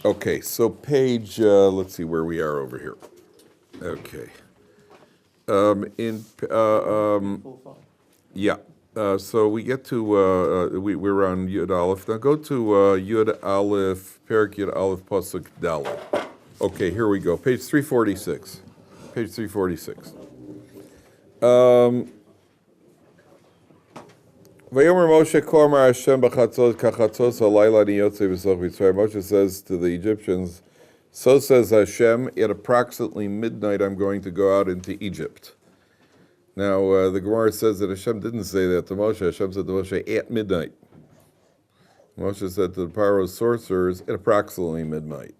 Okay, so page, let's see where we are over here. Okay. Yeah. So we get to, we're on Yud Aleph. Now go to Yud Aleph, Perik Yud Aleph, Pasuk Dalet. Okay, here we go. Page 346. Page 346. Vayomer Moshe Kormar Hashem b'chatzos kachatzos halayla ani yotzei b'soch Mitzrayim. Moshe says to the Egyptians, so says Hashem, at approximately midnight I'm going to go out into Egypt. Now, the Gemara says that Hashem didn't say that to Moshe. Hashem said to Moshe, at midnight. Moshe said to the Paro's sorcerers, at approximately midnight.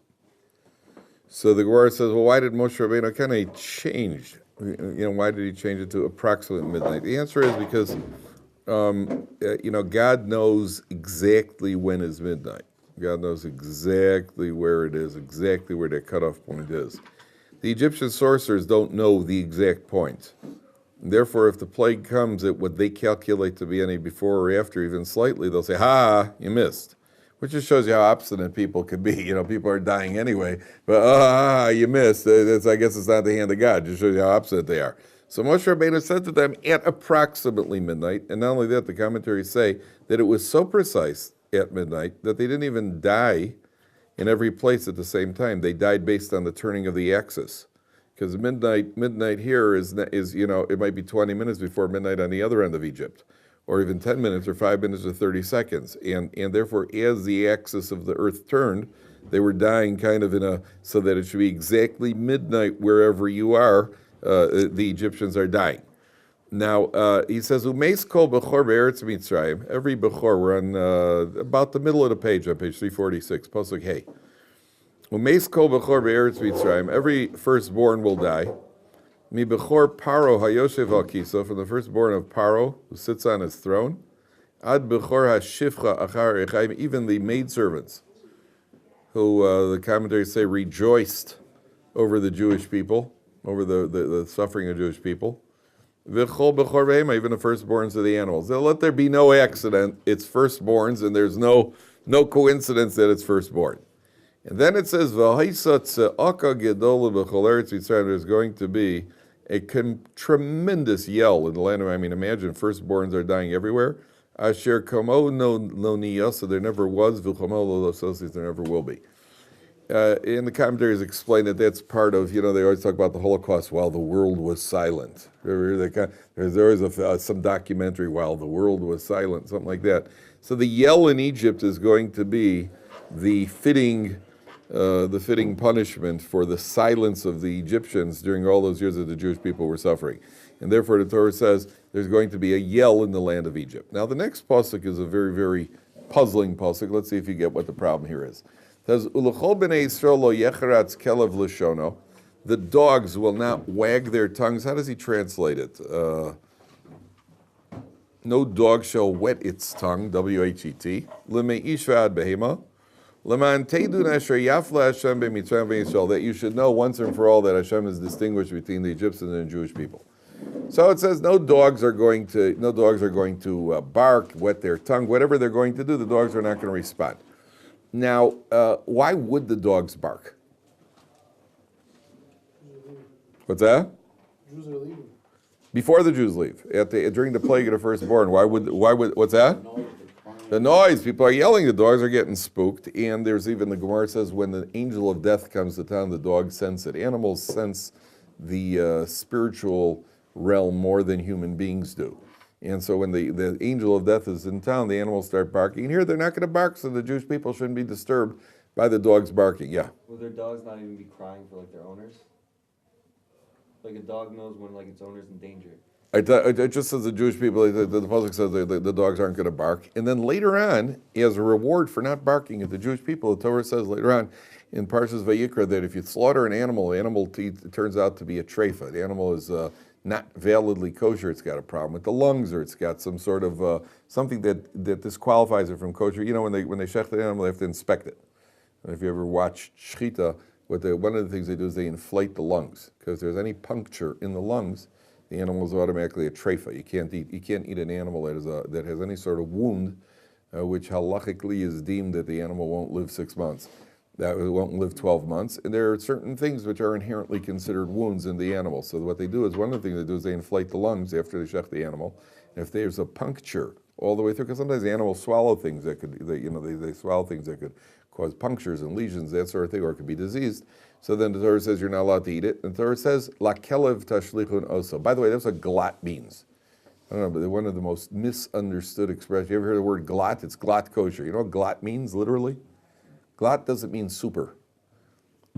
So the Gemara says, well, why did Moshe Rabbeinu kind of change? Why did he change it to approximately midnight? The answer is because God knows exactly when is midnight. God knows exactly where it is, exactly where that cutoff point is. The Egyptian sorcerers don't know the exact point. Therefore, if the plague comes at what they calculate to be any before or after, even slightly, they'll say, ha, you missed. Which just shows you how obstinate people can be. People are dying anyway, but you missed. I guess it's not the hand of God. It just shows you how obstinate they are. So Moshe Rabbeinu said to them at approximately midnight, and not only that, the commentaries say that it was so precise at midnight that they didn't even die in every place at the same time. They died based on the turning of the axis, because midnight here is it might be 20 minutes before midnight on the other end of Egypt, or even 10 minutes or 5 minutes or 30 seconds, and therefore as the axis of the earth turned, they were dying kind of so that it should be exactly midnight wherever you are. The Egyptians are dying. Now, he says, Umeis kol bechor be'eretz Mitzrayim. Every bechor, we're on about the middle of the page, on page 346, Pasuk Hey. Umeis kol bechor be'eretz Mitzrayim. Every firstborn will die. Mi bechor Paro hayoshev al kiso, from the firstborn of Paro, who sits on his throne. Ad bechor hashifcha achar echaim, even the maidservants, who the commentaries say rejoiced over the Jewish people, over the suffering of Jewish people. V'chol b'chor behema, even the firstborns of the animals. Now, let there be no accident. It's firstborns, and there's no coincidence that it's firstborn. And then it says, V'haisa tze'aka gedola b'chol eretz Mitzrayim. There's going to be a tremendous yell in the land of, imagine firstborns are dying everywhere. Asher kamo no niyasa, there never was, v'chomo lo lososis, there never will be. In the commentaries explain that that's part of, they always talk about the Holocaust while the world was silent. There's always some documentary while the world was silent, something like that. So the yell in Egypt is going to be the fitting punishment for the silence of the Egyptians during all those years that the Jewish people were suffering. And therefore the Torah says there's going to be a yell in the land of Egypt. Now the next pasuk is a very, very puzzling pasuk. Let's see if you get what the problem here is. It says, Ulechol b'nei Yisrael lo yecharatz kelev l'shono. The dogs will not wag their tongues. How does he translate it? No dog shall wet its tongue, W-H-E-T. L'me'ish v'ad behema. L'man teidun asher yafla Hashem b'mitzrayim v'Yisrael. That you should know once and for all that Hashem is distinguished between the Egyptians and the Jewish people. So it says no dogs are going to bark, wet their tongue, whatever they're going to do, the dogs are not going to respond. Now, why would the dogs bark? What's that? Jews are leaving. Before the Jews leave, during the plague of the firstborn, why would what's that? The noise. People are yelling. The dogs are getting spooked, and there's even the Gemara says when the angel of death comes to town, the dogs sense it. Animals sense the spiritual realm more than human beings do. And so when the angel of death is in town, the animals start barking. And here they're not going to bark, so the Jewish people shouldn't be disturbed by the dogs barking. Yeah. Will their dogs not even be crying for their owners? Like a dog knows when its owner's in danger. It just says the Jewish people, the pasuk says the dogs aren't going to bark. And then later on, as a reward for not barking at the Jewish people, the Torah says later on in Parshas Vayikra that if you slaughter an animal, the animal turns out to be a treifa. The animal is not validly kosher. It's got a problem with the lungs, or it's got some sort of something that disqualifies it from kosher. When they shecht the animal, they have to inspect it. And if you ever watch shechita, one of the things they do is they inflate the lungs, because if there's any puncture in the lungs, the animal is automatically a treifa. You can't eat an animal that has any sort of wound, which halachically is deemed that the animal won't live 6 months. that it won't live 12 months. And there are certain things which are inherently considered wounds in the animal. So what they do is, one of the things they do is they inflate the lungs after they shech the animal. And if there's a puncture all the way through, because sometimes the animals swallow things that could, they swallow things that could cause punctures and lesions, that sort of thing, or it could be diseased. So then the Torah says you're not allowed to eat it. And the Torah says, La kelev tashlichun oso. By the way, that's what glat means. I don't know, but they're one of the most misunderstood expressions. You ever heard the word glat? It's glat kosher. You know what glat means, literally? Glat doesn't mean super.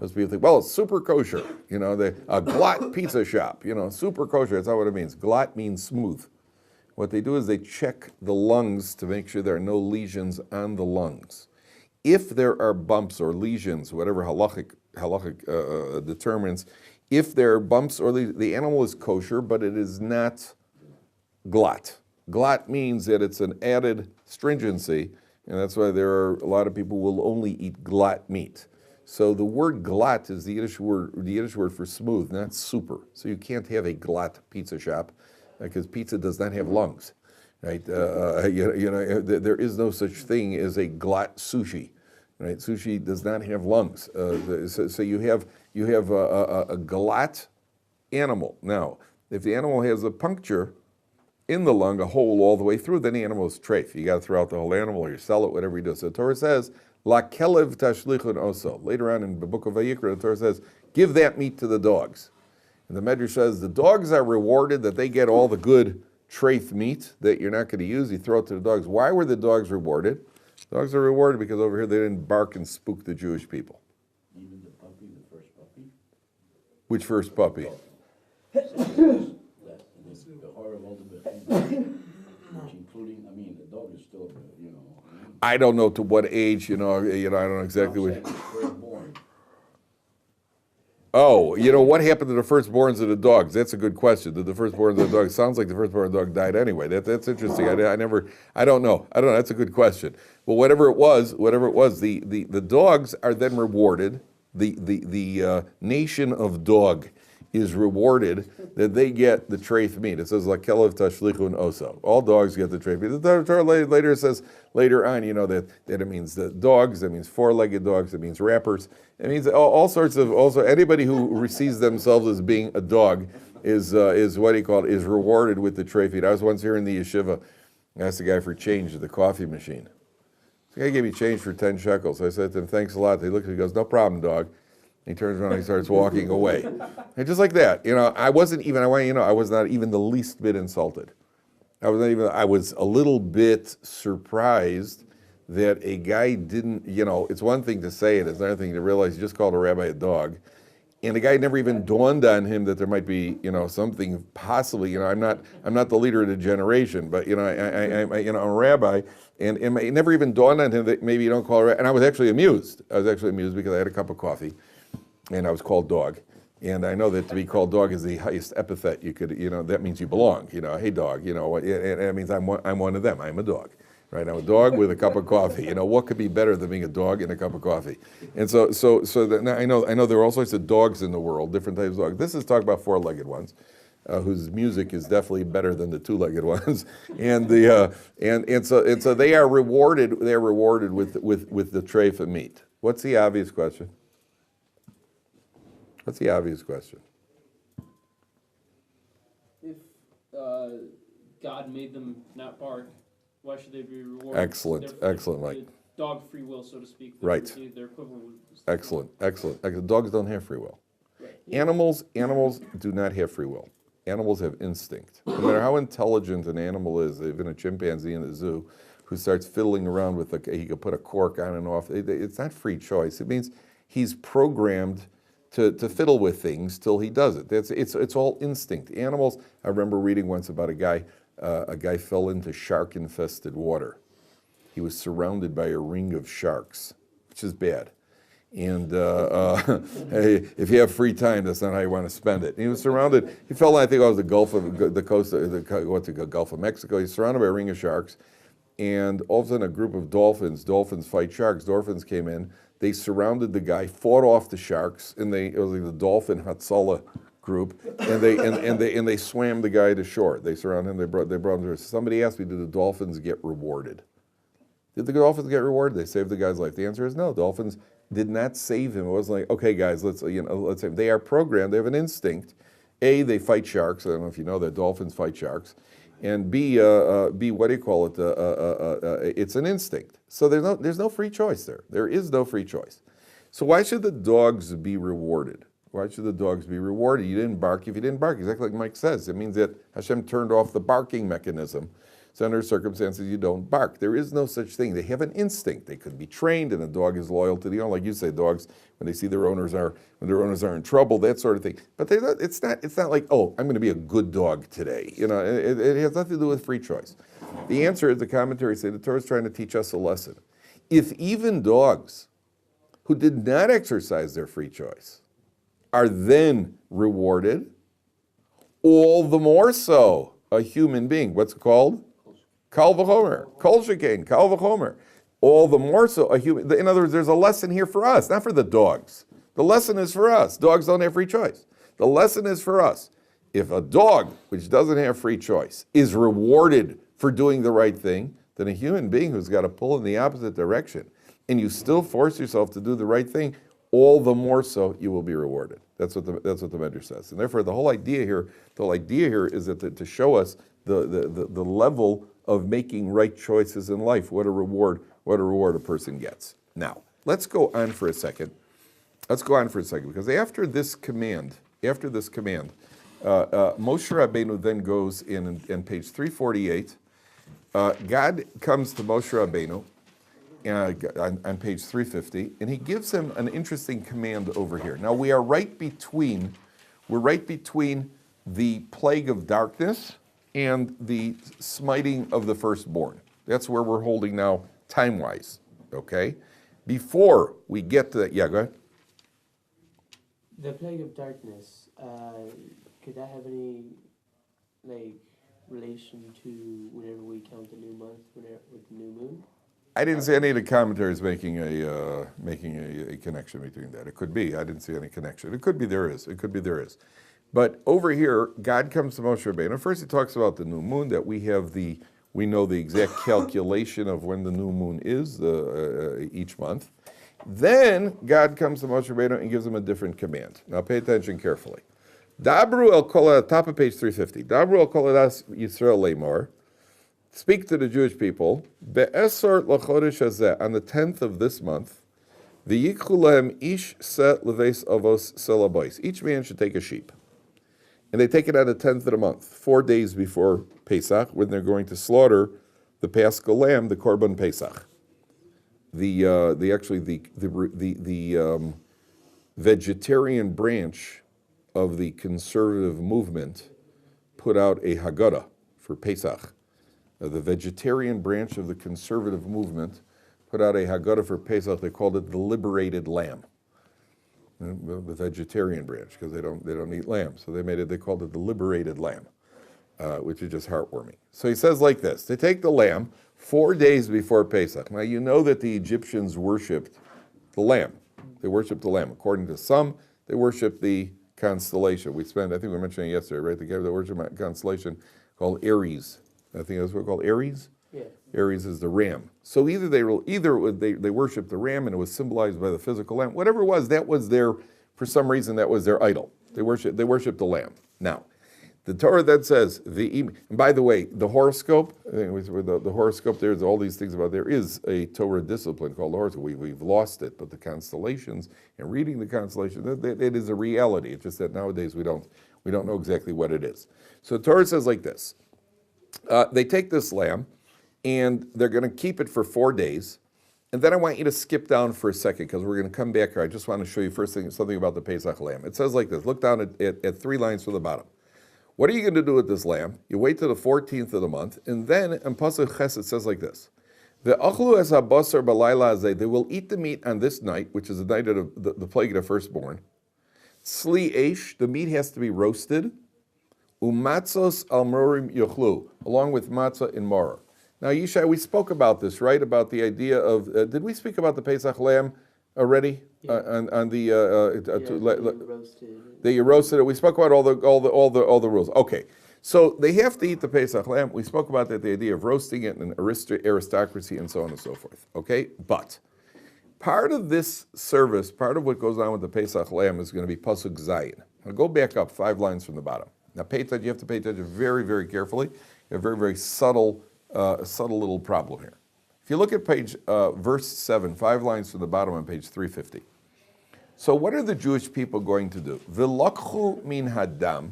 Most people think, well, it's super kosher. You know, a glat pizza shop, super kosher. That's not what it means. Glat means smooth. What they do is they check the lungs to make sure there are no lesions on the lungs. If there are bumps or lesions, whatever halachic determines, if there are bumps or lesions, the animal is kosher, but it is not glat. Glat means that it's an added stringency, and that's why there are a lot of people who will only eat glat meat. So the word glat is the Yiddish word for smooth, not super. So you can't have a glat pizza shop because pizza does not have lungs, right? There is no such thing as a glat sushi, right? Sushi does not have lungs. So you have a glat animal. Now, if the animal has a puncture in the lung, a hole all the way through, then the animal is treif. You got to throw out the whole animal or you sell it, whatever you do. So the Torah says, La kelev tashlichun oso. Later on in the book of Vayikra, the Torah says, give that meat to the dogs. And the Medrash says, the dogs are rewarded that they get all the good treif meat that you're not going to use. You throw it to the dogs. Why were the dogs rewarded? Dogs are rewarded because over here they didn't bark and spook the Jewish people. Even the puppy, the first puppy? Which first puppy? The horror of all the behavior, including, the dog is still, I don't know to what age, I don't know exactly what. Firstborn. Oh, what happened to the firstborns of the dogs? That's a good question. Did the firstborn of the dog, sounds like the firstborn dog died anyway. That's interesting. I don't know. That's a good question. Well, whatever it was, the dogs are then rewarded. The nation of dog is rewarded that they get the treif meat. It says, La kelev tashlichun oso. All dogs get the treif meat. The Torah later says, later on, that it means the dogs, it means four-legged dogs, it means rappers. It means all sorts of, also anybody who receives themselves as being a dog is what he called, is rewarded with the treif meat. I was once here in the yeshiva, I asked the guy for change at the coffee machine. The guy gave me change for 10 shekels. I said to him, thanks a lot. He looked at me, he goes, no problem, dog. He turns around and he starts walking away. And just like that, I was not even the least bit insulted. I was a little bit surprised that a guy didn't, it's one thing to say it, it's another thing to realize you just called a rabbi a dog. And the guy never even dawned on him that there might be, something possibly, I'm not the leader of the generation, but, I'm a rabbi. And it never even dawned on him that maybe you don't call a rabbi. And I was actually amused. Because I had a cup of coffee. And I was called dog. And I know that to be called dog is the highest epithet you could, that means you belong, hey dog, and it means I'm one of them, I'm a dog, right? I'm a dog with a cup of coffee. What could be better than being a dog and a cup of coffee? And so I know there are all sorts of dogs in the world, different types of dogs. This is talking about four-legged ones, whose music is definitely better than the two-legged ones. And so they are rewarded with the treif of meat. What's the obvious question? What's the obvious question? If God made them not bark, why should they be rewarded? Excellent, Mike. Dog free will, so to speak. Right. Their equivalent would. Excellent. Dogs don't have free will. Right. Animals do not have free will. Animals have instinct. No matter how intelligent an animal is, even a chimpanzee in the zoo, who starts fiddling around with he could put a cork on and off. It's not free choice. It means he's programmed to fiddle with things till he does it. It's all instinct. Animals, I remember reading once about a guy fell into shark-infested water. He was surrounded by a ring of sharks, which is bad. And hey, if you have free time, that's not how you want to spend it. And he was surrounded, he fell, I think it was the Gulf of Mexico. He's surrounded by a ring of sharks. And all of a sudden a group of dolphins fight sharks. Dolphins came in. They surrounded the guy, fought off the sharks, and it was like the Dolphin Hatzalah group, and they swam the guy to shore. They surrounded him. They brought him to. Somebody asked me, "Do the dolphins get rewarded?" Did the dolphins get rewarded? They saved the guy's life. The answer is no. Dolphins did not save him. It wasn't like, okay, guys, let's save him. They are programmed. They have an instinct. A, they fight sharks. I don't know if you know that dolphins fight sharks. And B, what do you call it? It's an instinct. So there's no free choice there. There is no free choice. So why should the dogs be rewarded? Why should the dogs be rewarded? You didn't bark if you didn't bark. Exactly like Mike says. It means that Hashem turned off the barking mechanism. So under circumstances, you don't bark. There is no such thing. They have an instinct. They could be trained, and a dog is loyal to the owner. Like you say, dogs, when they see their owners are in trouble, that sort of thing. But it's not like, oh, I'm going to be a good dog today. It has nothing to do with free choice. The answer is, the commentaries say, the Torah is trying to teach us a lesson. If even dogs who did not exercise their free choice are then rewarded, all the more so a human being. What's it called? Kal v'chomer, kol shekain, kal v'chomer. All the more so a human. In other words, there's a lesson here for us, not for the dogs. The lesson is for us. Dogs don't have free choice. The lesson is for us. If a dog, which doesn't have free choice, is rewarded for doing the right thing, then a human being who's got to pull in the opposite direction, and you still force yourself to do the right thing, all the more so you will be rewarded. That's what the Medrash says. And therefore, the whole idea here is that to show us the level of making right choices in life, what a reward a person gets. Now, let's go on for a second, because after this command, Moshe Rabbeinu then goes in page 348. God comes to Moshe Rabbeinu on page 350, and he gives him an interesting command over here. Now we're right between the plague of darkness and the smiting of the firstborn. That's where we're holding now, time-wise, okay? Before we get to that, yeah, go ahead. The plague of darkness, could that have any, relation to whenever we count the new month, with the new moon? I didn't see any of the commentaries making a connection between that. It could be. I didn't see any connection. It could be there is. But over here, God comes to Moshe Rabbeinu. First, he talks about the new moon, that we know the exact calculation of when the new moon is each month. Then God comes to Moshe Rabbeinu and gives him a different command. Now, pay attention carefully. Dabru el kol, top of page 350. Dabru el kol adas Yisrael lemor. Speak to the Jewish people, be'esor l'chodesh hazeh, on the 10th of this month, v'yikchu lehem ish set leves avos selabois. Each man should take a sheep. And they take it on the 10th of the month, 4 days before Pesach, when they're going to slaughter the Paschal lamb, the Korban Pesach. The vegetarian branch of the conservative movement put out a Haggadah for Pesach. The vegetarian branch of the conservative movement put out a Haggadah for Pesach. They called it the liberated lamb. The vegetarian branch, because they don't eat lamb, so they called it the liberated lamb, which is just heartwarming. So he says like this: they take the lamb 4 days before Pesach. Now you know that the Egyptians worshipped the lamb. They worshipped the lamb. According to some, they worshipped the constellation. I think we were mentioning it yesterday, right? They worship a constellation called Aries. I think that's what it's called, Aries. Yeah. Aries is the ram. So either they worshipped the ram and it was symbolized by the physical lamb. Whatever it was, for some reason, that was their idol. They worshipped the lamb. Now, the Torah then says, and by the way, the horoscope, the horoscope, there's all these things about, there is a Torah discipline called the horoscope. We've lost it, but the constellations and reading the constellations, it is a reality. It's just that nowadays we don't know exactly what it is. So the Torah says like this. They take this lamb, and they're going to keep it for 4 days. And then I want you to skip down for a second, because we're going to come back here. I just want to show you first thing something about the Pesach lamb. It says like this. Look down at 3 lines from the bottom. What are you going to do with this lamb? You wait till the 14th of the month, and then in Pasuk Ches it says like this. They will eat the meat on this night, which is the night of the plague of the firstborn. Sli Eish, the meat has to be roasted. Umatzos al morim yochlu, along with matzah in maror. Now, Yishai, we spoke about this, right? About the idea of, did we speak about the Pesach lamb already? Yeah. On the roasted. that you roasted it. We spoke about all the rules. Okay, So they have to eat the Pesach lamb. We spoke about that, the idea of roasting it and aristocracy and so on and so forth. Okay, but part of this service, part of what goes on with the Pesach lamb is going to be pasuk zayin. Now go back up 5 lines from the bottom. Now pay attention. You have to pay attention very, very carefully. You have a very, very subtle little problem here. If you look at verse 7, 5 lines from the bottom on page 350. So what are the Jewish people going to do? V'lakchu min hadam.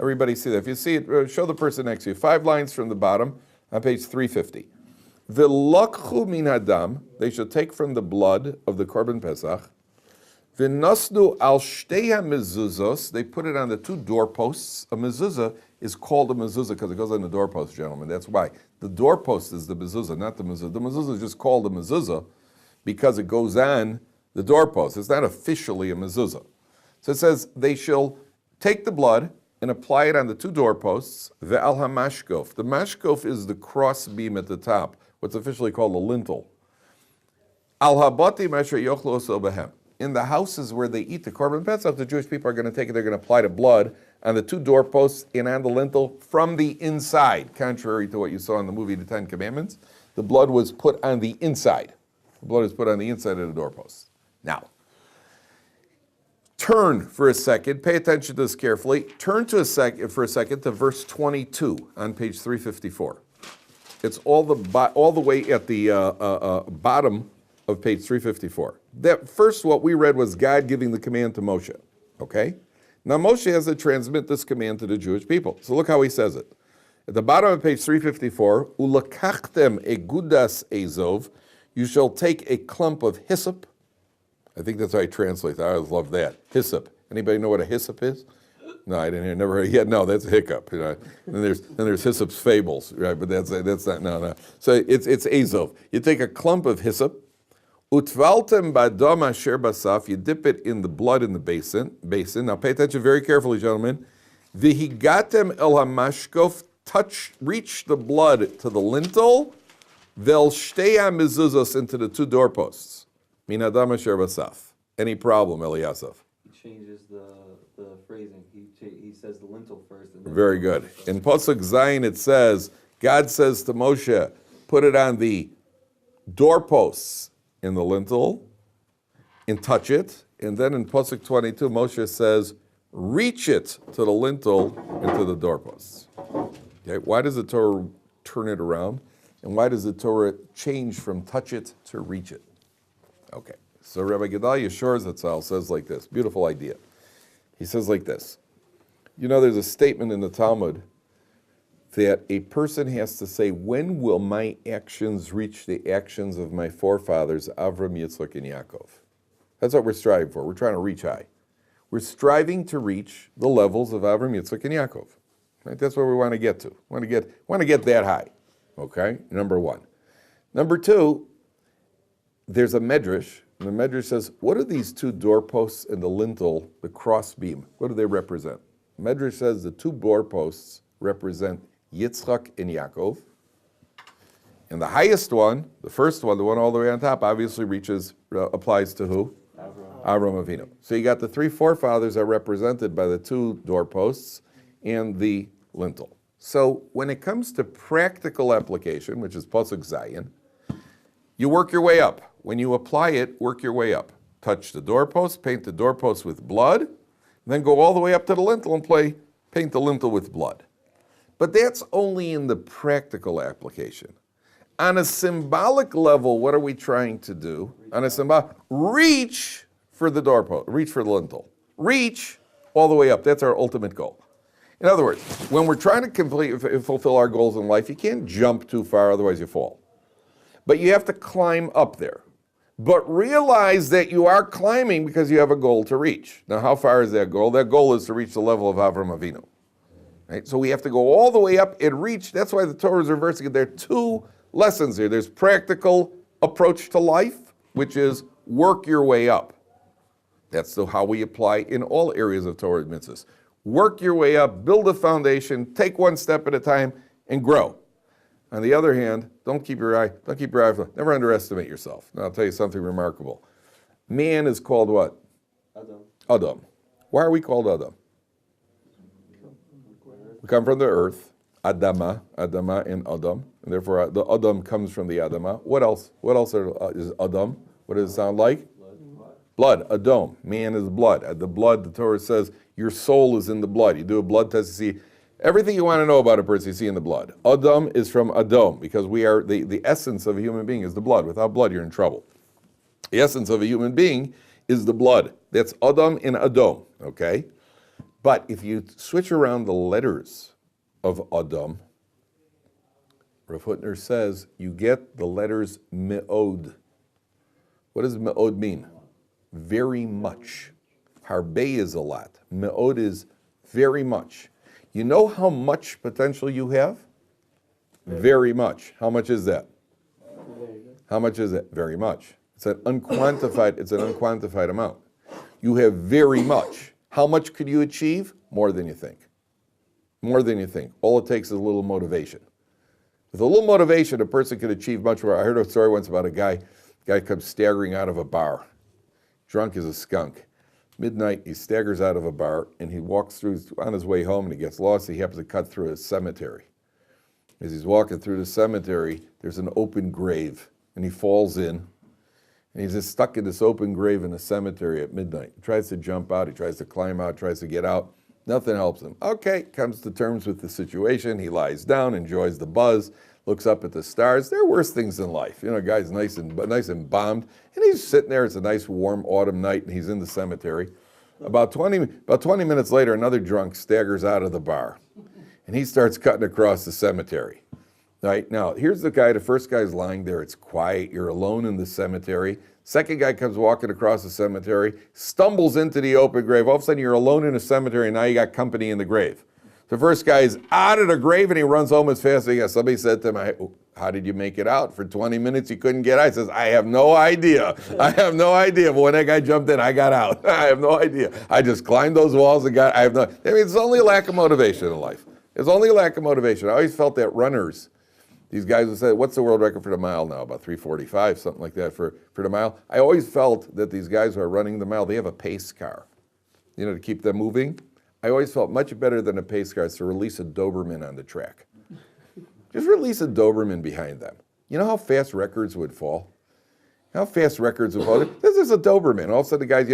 Everybody see that. If you see it, show the person next to you. 5 lines from the bottom on page 350. V'lakchu min hadam. They shall take from the blood of the korban pesach. V'nosnu al shtei hamezuzos. They put it on the 2 doorposts. A mezuzah is called a mezuzah because it goes on the doorpost, gentlemen. That's why. The doorpost is the mezuzah, not the mezuzah. The mezuzah is just called a mezuzah because it goes on the doorpost. It's not officially a mezuzah. So it says they shall take the blood and apply it on the 2 doorposts. Ve'al hamashkof. The mashkof is the cross beam at the top, what's officially called a lintel. Al habati masher yochlo oso behem. In the houses where they eat the korban pesach, the Jewish people are going to take it, they're going to apply the blood on the 2 doorposts and on the lintel from the inside, contrary to what you saw in the movie The 10 Commandments. The blood was put on the inside. The blood is put on the inside of the doorposts. Now, turn for a second, pay attention to this carefully. Turn for a second to verse 22 on page 354. It's all the way at the bottom of page 354. That first, what we read was God giving the command to Moshe. Okay? Now Moshe has to transmit this command to the Jewish people. So look how he says it. At the bottom of page 354, Ulakachtem egudas ezov, you shall take a clump of hyssop. I think that's how I translate that. I always love that. Hyssop. Anybody know what a hyssop is? No, I didn't hear. Never heard. Yeah, no, that's a hiccup. You know. Then there's Hyssop's fables, right? But that's not no. So it's azov. You take a clump of hyssop, utvaltem badom asher basaf. You dip it in the blood in the basin. Now pay attention very carefully, gentlemen. Vihigatem el hamashkof. Reach the blood to the lintel. Vel shteya mezuzos into the 2 doorposts. Min adam asher basaf. Any problem, Eliasaf? He changes the phrasing. He says the lintel first. And then Very good. In pasuk zayin it says, God says to Moshe, put it on the doorposts in the lintel and touch it. And then in pasuk 22, Moshe says, reach it to the lintel and to the doorposts. Okay, why does the Torah turn it around? And why does the Torah change from touch it to reach it? Okay, so Rabbi Gedalia Shor Zatzal says like this, beautiful idea. He says like this, you know there's a statement in the Talmud that a person has to say, when will my actions reach the actions of my forefathers, Avram, Yitzchak, and Yaakov? That's what we're striving for. We're trying to reach high. We're striving to reach the levels of Avram, Yitzchak, and Yaakov. Right? That's where we want to get to. We want to get that high. Okay, number 1. Number 2, there's a medrash, and the medrash says, what are these 2 doorposts and the lintel, the cross beam? What do they represent? The medrash says the 2 doorposts represent Yitzchak and Yaakov. And the highest one, the first one, the one all the way on top, obviously applies to who? Avram Avinu. So you got the 3 forefathers are represented by the 2 doorposts and the lintel. So when it comes to practical application, which is pasuk zayin, you work your way up. When you apply it, work your way up. Touch the doorpost, paint the doorpost with blood, then go all the way up to the lintel and paint the lintel with blood. But that's only in the practical application. On a symbolic level, what are we trying to do? Reach for the doorpost, reach for the lintel. Reach all the way up. That's our ultimate goal. In other words, when we're trying to fulfill our goals in life, you can't jump too far, otherwise you fall. But you have to climb up there. But realize that you are climbing because you have a goal to reach. Now, how far is that goal? That goal is to reach the level of Avram Avinu. Right? So we have to go all the way up and reach. That's why the Torah is reversing it. There are 2 lessons here. There's practical approach to life, which is work your way up. That's how we apply in all areas of Torah mitzvahs. Work your way up, build a foundation, take 1 step at a time, and grow. On the other hand, never underestimate yourself. Now I'll tell you something remarkable. Man is called what? Adam. Adam. Why are we called Adam? We come from the earth, Adama and Adam, and therefore the Adam comes from the Adama. What else? What else is Adam? What does it sound like? Blood, Adam. Man is blood. The blood, the Torah says, your soul is in the blood. You do a blood test to see everything you want to know about a person, you see in the blood. Adam is from Adam, because we are the essence of a human being is the blood. Without blood, you're in trouble. The essence of a human being is the blood. That's Adam and Adam, okay? But if you switch around the letters of Adam, Rav Hutner says you get the letters me'od. What does me'od mean? Very much. Harbe is a lot. Me'od is very much. You know how much potential you have? Very much. How much is that? Very good. How much is it? Very much. It's an unquantified amount. You have very much. How much could you achieve? More than you think. More than you think. All it takes is a little motivation. With a little motivation, a person could achieve much more. I heard a story once about a guy comes staggering out of a bar. Drunk as a skunk. Midnight, he staggers out of a bar, and he walks through, on his way home, and he gets lost. He happens to cut through a cemetery. As he's walking through the cemetery, there's an open grave, and he falls in, and he's just stuck in this open grave in the cemetery at midnight. He tries to jump out, he tries to climb out, tries to get out. Nothing helps him. Okay, comes to terms with the situation. He lies down, enjoys the buzz, looks up at the stars. There are worse things in life. You know, a guy's nice and bombed, and he's sitting there. It's a nice warm autumn night, and he's in the cemetery. About 20 minutes later, another drunk staggers out of the bar, and he starts cutting across the cemetery. Right? Now, here's the guy. The first guy's lying there. It's quiet. You're alone in the cemetery. Second guy comes walking across the cemetery, stumbles into the open grave. All of a sudden, you're alone in a cemetery, and now you got company in the grave. The first guy is out of the grave, and he runs home as fast as he can. Somebody said to him, how did you make it out? For 20 minutes, you couldn't get out. He says, I have no idea. I have no idea. But when that guy jumped in, I got out. I have no idea. I just climbed those walls and got, I mean, it's only a lack of motivation in life. It's only a lack of motivation. I always felt that runners, these guys would say, what's the world record for the mile now? About 3:45, something like that for the mile. I always felt that these guys who are running the mile, they have a pace car, you know, to keep them moving. I always felt much better than a pace car is to release a Doberman on the track. Just release a Doberman behind them. You know how fast records would fall? How fast records would fall? This is a Doberman. All of a sudden the guy's,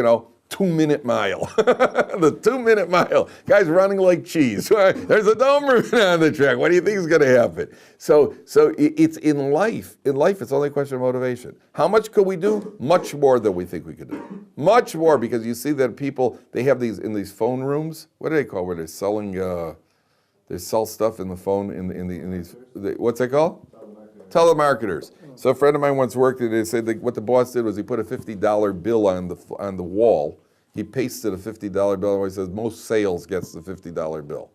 2-minute mile. The 2-minute mile. Guy's running like cheese. There's a Doberman on the track. What do you think is going to happen? So it's in life. In life, it's only a question of motivation. How much could we do? Much more than we think we could do. Much more, because you see that people, they have these in these phone rooms. What do they call where they're selling? They sell stuff in the phone in these. What's that called? Telemarketers. So a friend of mine once worked there. They said that what the boss did was he put a $50 bill on the wall. He pasted a $50 bill, and he says most sales gets the $50 bill.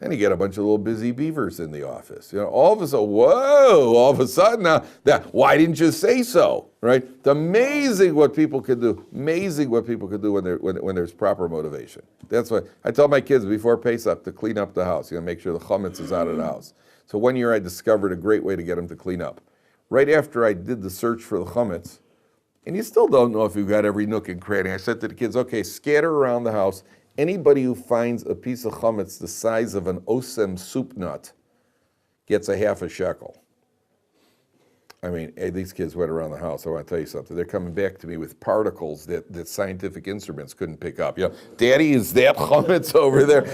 And you get a bunch of little busy beavers in the office. All of a sudden, whoa! All of a sudden, now why didn't you say so? Right? It's amazing what people could do. Amazing what people could do when there's proper motivation. That's why I tell my kids before Pesach to clean up the house. Make sure the chametz is out of the house. So one year I discovered a great way to get them to clean up. Right after I did the search for the chametz, and you still don't know if you've got every nook and cranny, I said to the kids, okay, scatter around the house. Anybody who finds a piece of chametz the size of an osem soup nut gets a half a shekel. I mean, hey, these kids went around the house. I want to tell you something. They're coming back to me with particles that scientific instruments couldn't pick up. Daddy, is that chametz over there?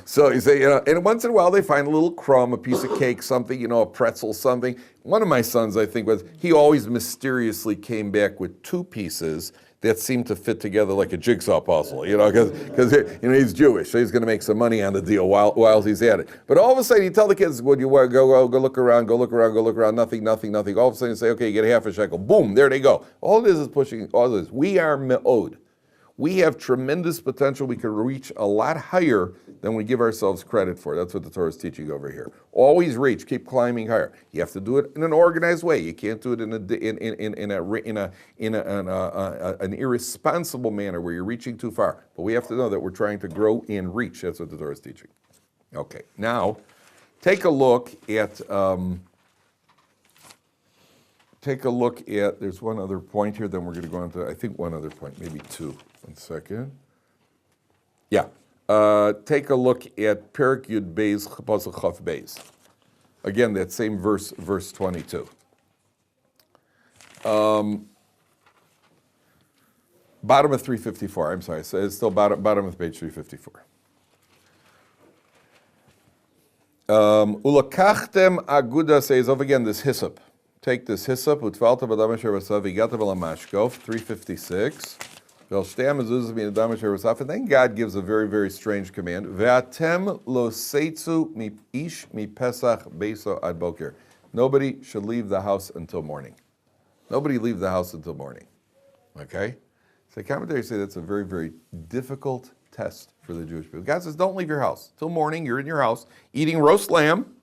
So you say, and once in a while they find a little crumb, a piece of cake, something, a pretzel, something. One of my sons, I think, he always mysteriously came back with 2 pieces that seemed to fit together like a jigsaw puzzle, because he's Jewish, so he's going to make some money on the deal while he's at it. But all of a sudden, you tell the kids, "Would you go look around, go look around, nothing." All of a sudden, you say, "Okay, you get a half a shekel." Boom, there they go. All it is pushing. All it is. We are me'od. We have tremendous potential. We can reach a lot higher than we give ourselves credit for. That's what the Torah is teaching over here. Always reach, keep climbing higher. You have to do it in an organized way. You can't do it in an irresponsible manner where you're reaching too far. But we have to know that we're trying to grow and reach. That's what the Torah is teaching. Okay, now take a look at. There's one other point here, then we're going to go on to, I think, one other point, maybe 2. 1 second. Yeah. take a look at Perik Yud Beis, Pasuk Chaf Beis. Again, that same verse 22. Bottom of 354, I'm sorry, so it's still bottom of page 354. Ulakachtem aguda says, again, this hyssop. Take this hyssop, utvalta b'dam asher b'sav, igata b'lamashkov, 356. V'alshtem mezuzah b'dam asher b'sav, and then God gives a very, very strange command. Ve'atem lo seitzu mi ish mi pesach beso ad boker. Nobody should leave the house until morning. Nobody leave the house until morning. Okay? So commentators say that's a very, very difficult test for the Jewish people. God says, don't leave your house. Till morning, you're in your house, eating roast lamb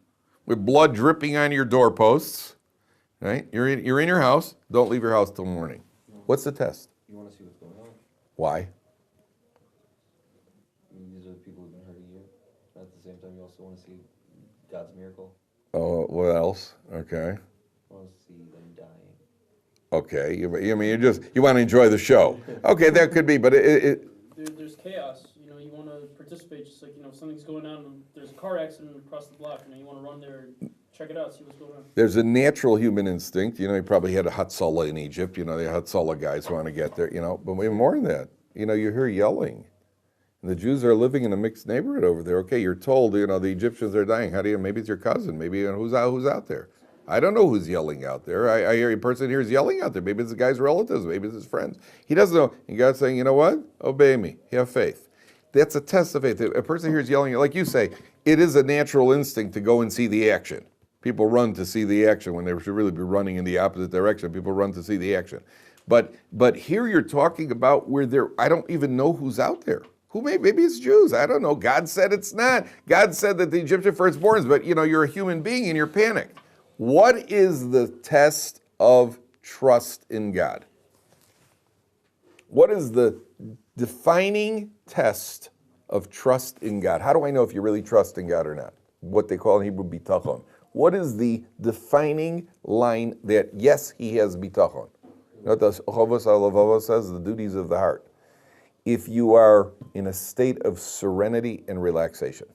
with blood dripping on your doorposts. Right? You're in your house. Don't leave your house till morning. What's the test? You want to see what's going on. Why? I mean, these are the people who've been hurting you. But at the same time, you also want to see God's miracle. Oh, what else? Okay. You want to see them dying. Okay. You want to enjoy the show. Okay, that could be, but There's chaos. You want to participate. Just like if something's going on, and there's a car accident across the block. You want to run there and check it out, see what's going on. there's a natural human instinct. You probably had a Hatzalah in Egypt. The Hatzalah guys want to get there. But even more than that, you hear yelling. And the Jews are living in a mixed neighborhood over there. Okay, you're told, the Egyptians are dying. How do you? Maybe it's your cousin. Maybe who's out there? I don't know who's yelling out there. I hear a person here is yelling out there. Maybe it's the guy's relatives. Maybe it's his friends. He doesn't know. And God's saying, you know what? Obey me. Have faith. That's a test of faith. A person here is yelling, like you say, it is a natural instinct to go and see the action. People run to see the action when they should really be running in the opposite direction. People run to see the action. But here you're talking about where I don't even know who's out there. Maybe it's Jews. I don't know. God said it's not. God said that the Egyptian firstborns, but you're a human being and you're panicked. What is the test of trust in God? What is the defining test of trust in God? How do I know if you really trust in God or not? What they call in Hebrew bitachon. What is the defining line that, yes, he has bitachon? You know what the Chovos HaLevavos says? The duties of the heart. If you are in a state of serenity and relaxation,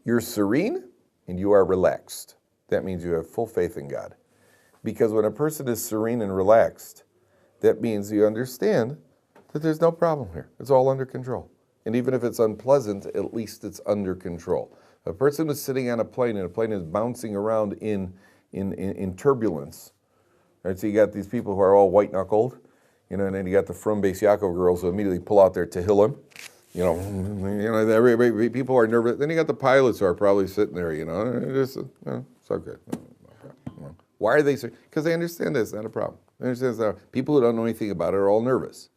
you're serene and you are relaxed. That means you have full faith in God. Because when a person is serene and relaxed, that means you understand that there's no problem here. It's all under control. And even if it's unpleasant, at least it's under control. A person is sitting on a plane and a plane is bouncing around in turbulence. Right? So you got these people who are all white-knuckled, and then you got the From Beis Yaakov girls who immediately pull out their Tehillim. People are nervous. Then you got the pilots who are probably sitting there, it's okay. Why are they? Because they understand that it's not a problem. They understand it's not. People who don't know anything about it are all nervous.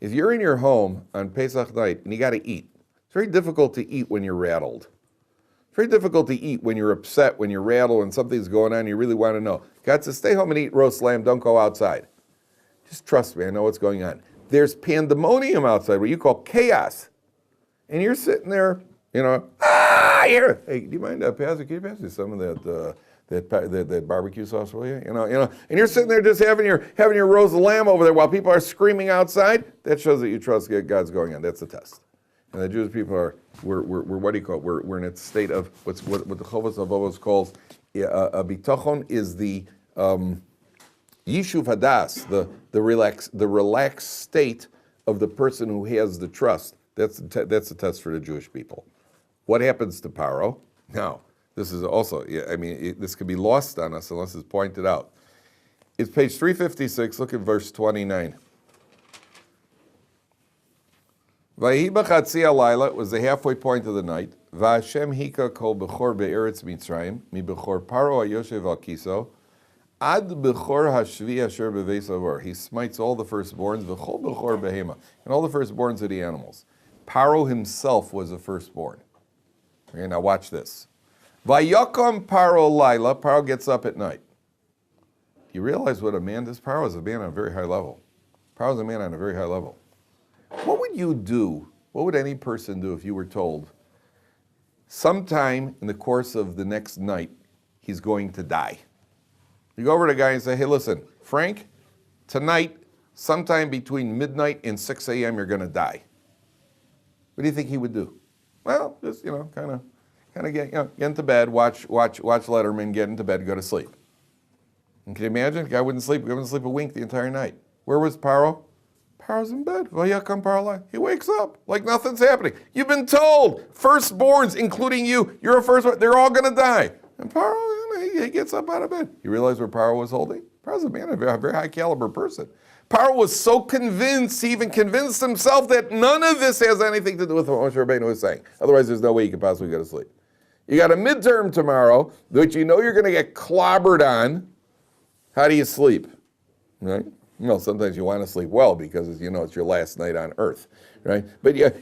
If you're in your home on Pesach night and you got to eat, it's very difficult to eat when you're rattled. It's very difficult to eat when you're upset, when you're rattled and something's going on, you really want to know. God says, stay home and eat roast lamb, don't go outside. Just trust me, I know what's going on. There's pandemonium outside, what you call chaos. And you're sitting there, here. Hey, do you mind, Pastor, can you pass me some of that barbecue sauce, will you? And you're sitting there just having your roast lamb over there while people are screaming outside. That shows that you trust God's going on. That's the test. And the Jewish people we're what do you call it? We're in a state of what the Chovos HaLevavos calls a bitachon is the yishuv hadas, the relaxed state of the person who has the trust. That's the test for the Jewish people. What happens to Paro? Now, this is also, this could be lost on us unless it's pointed out. It's page 356, look at verse 29. Vahi b'chatzi halayla was the halfway point of the night. V'Hashem hika kol bechor be'eretz Mitzrayim, mi bechor Paro hayoshev al kiso, ad bechor hashvi asher beveis avor. He smites all the firstborns, v'chol bechor behema, and all the firstborns of the animals. Paro himself was a firstborn. Okay, now watch this. Vayakom Paro laila, Paro gets up at night. You realize what a man is? Paro is a man on a very high level. Paro is a man on a very high level. What would you do? What would any person do if you were told sometime in the course of the next night he's going to die? You go over to the guy and say, hey, listen, Frank, tonight, sometime between midnight and 6 a.m., you're going to die. What do you think he would do? Well, just, kind of get into bed, watch Letterman, get into bed, go to sleep. And can you imagine? The guy wouldn't sleep a wink the entire night. Where was Paro? Paro's in bed. Vayakam Paro. He wakes up like nothing's happening. You've been told, firstborns, including you, you're a firstborn, they're all going to die. And Paro, he gets up out of bed. You realize where Paro was holding? Paro's a man, a very high caliber person. Paro was so convinced, he even convinced himself that none of this has anything to do with what Moshe Rabbeinu was saying. Otherwise, there's no way he could possibly go to sleep. You got a midterm tomorrow, which you know you're going to get clobbered on. How do you sleep? Right? Sometimes you want to sleep well because it's your last night on earth, right? But Paro,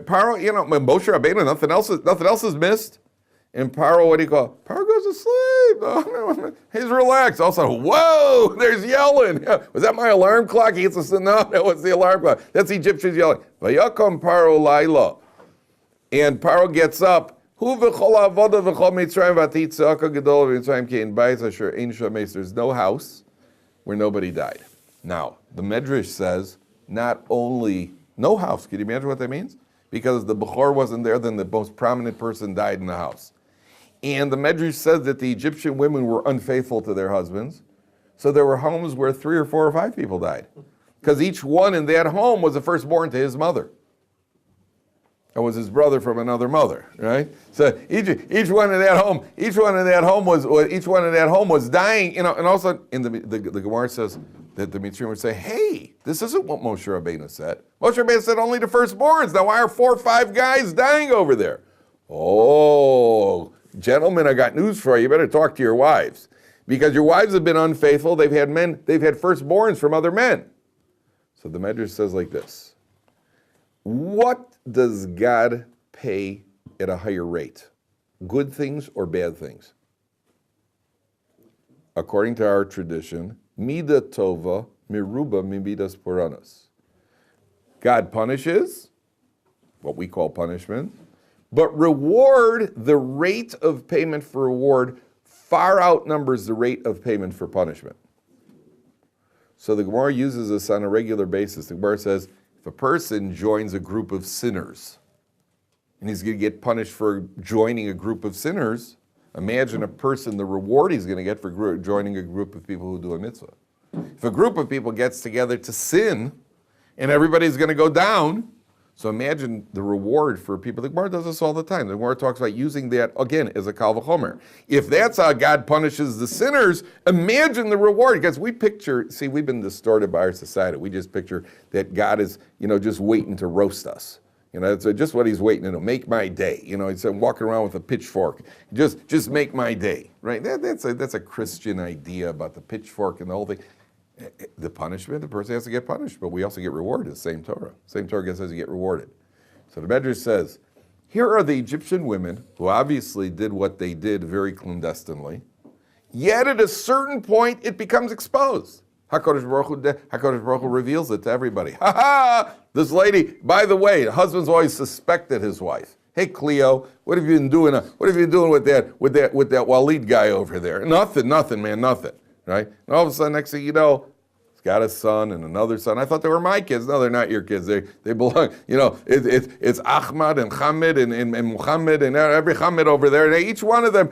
Moshe Rabbeinu, nothing else is missed. And Paro, what do you call it? Paro goes to sleep. Oh, no. He's relaxed. All of a sudden, whoa, there's yelling. Was that my alarm clock? He gets to no, that was the alarm clock. That's the Egyptians yelling. Vayakom Paro laila. And Paro gets up. There's no house where nobody died. Now, the Medrash says not only no house. Can you imagine what that means? Because the Bechor wasn't there, then the most prominent person died in the house. And the Medrash says that the Egyptian women were unfaithful to their husbands. So there were homes where 3 or 4 or 5 people died. Because each one in that home was the firstborn to his mother. It was his brother from another mother, right? So each one in that home was dying, and also in the Gemara says that the Mitzrayim would say, hey, this isn't what Moshe Rabbeinu said. Moshe Rabbeinu said only the firstborns. Now why are 4 or 5 guys dying over there? Oh, gentlemen, I got news for you. You better talk to your wives. Because your wives have been unfaithful. They've had firstborns from other men. So the Medrash says like this. What does God pay at a higher rate? Good things or bad things? According to our tradition, Mida Tova Miruba Midas Puranas. God punishes, what we call punishment, but the rate of payment for reward far outnumbers the rate of payment for punishment. So the Gemara uses this on a regular basis. The Gemara says, if a person joins a group of sinners, and he's going to get punished for joining a group of sinners, imagine the reward he's going to get for joining a group of people who do a mitzvah. If a group of people gets together to sin, and everybody's going to go down, so imagine the reward for people. The Gemara does this all the time. The Gemara talks about using that, again, as a kal v'chomer. If that's how God punishes the sinners, imagine the reward. Because we've been distorted by our society. We just picture that God is, just waiting to roast us. It's just what he's waiting to do. Make my day. He's walking around with a pitchfork. Just make my day, right? That's a Christian idea about the pitchfork and the whole thing. The punishment, the person has to get punished, but we also get rewarded. Same Torah. Same Torah says you get rewarded. So the Medrash says, here are the Egyptian women who obviously did what they did very clandestinely, yet at a certain point it becomes exposed. HaKadosh Baruch Hu reveals it to everybody. Ha ha! This lady, by the way, the husband's always suspected his wife. Hey Cleo, what have you been doing? What have you been doing with that Waleed guy over there? Nothing, man, nothing. Right? And all of a sudden, next thing you know, he's got a son and another son. I thought they were my kids. No, they're not your kids. They belong. It's Ahmad and Hamid and Muhammad and every Hamid over there. And each one of them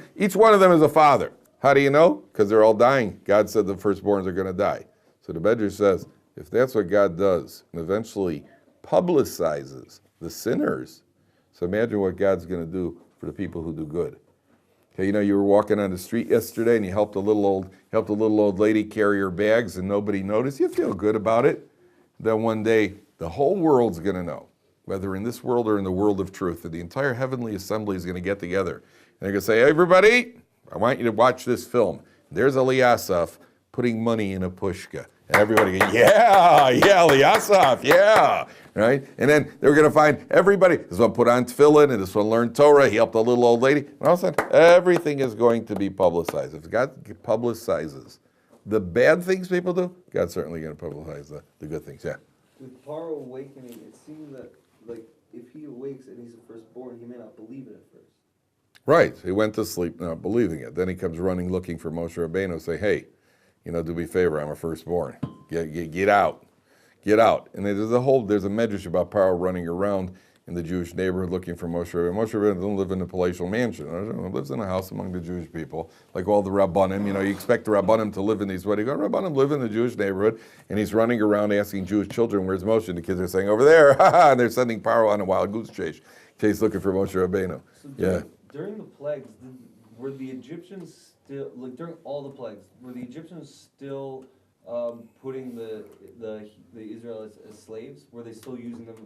is a father. How do you know? Because they're all dying. God said the firstborns are going to die. So the Medrash says, if that's what God does, and eventually publicizes the sinners, so imagine what God's going to do for the people who do good. Okay, you were walking on the street yesterday and you helped a little old lady carry her bags and nobody noticed. You feel good about it. Then one day, the whole world's going to know, whether in this world or in the world of truth, that the entire heavenly assembly is going to get together. And they're going to say, hey, everybody, I want you to watch this film. There's Eliasaf putting money in a pushka. And everybody goes, yeah, Eliasaf, yeah. Right? And then they're going to find everybody. This one put on tefillin, and this one learned Torah. He helped a little old lady. And all of a sudden, everything is going to be publicized. If God publicizes the bad things people do, God's certainly going to publicize the good things. Yeah. With Paro awakening, it seems that, if he awakes and he's the firstborn, he may not believe it at first. Right. He went to sleep not believing it. Then he comes running looking for Moshe Rabbeinu and say, hey, do me a favor, I'm a firstborn. Get out. get out. And there's a medrash about Paro running around in the Jewish neighborhood looking for Moshe Rabbeinu. Moshe Rabbeinu doesn't live in a palatial mansion. He lives in a house among the Jewish people, like all the Rabbanim. You expect the Rabbanim to live in these. What do you go? Rabbanim live in the Jewish neighborhood, and he's running around asking Jewish children, "Where's Moshe?" And the kids are saying, "Over there!" And they're sending Paro on a wild goose chase looking for Moshe Rabbeinu. So during the plagues, were the Egyptians still, like during all the plagues, were the Egyptians still putting the Israelites as slaves? Were they still using them?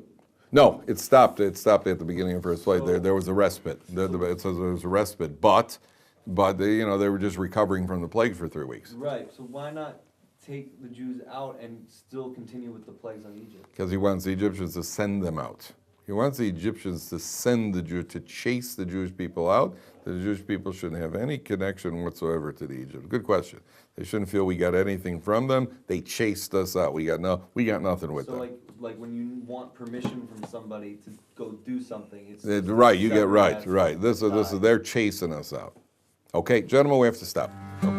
No, it stopped. It stopped at the beginning of first plague. There was a respite. It says there was a respite, but they were just recovering from the plague for 3 weeks. Right. So why not take the Jews out and still continue with the plagues on Egypt? Because he wants the Egyptians to send them out. He wants the Egyptians to send the Jews, to chase the Jewish people out. The Jewish people shouldn't have any connection whatsoever to the Egypt. Good question. They shouldn't feel we got anything from them. They chased us out. We got nothing with them. So like when you want permission from somebody to go do something, it's Right. You get right. This is they're chasing us out. Okay, gentlemen, we have to stop. Okay.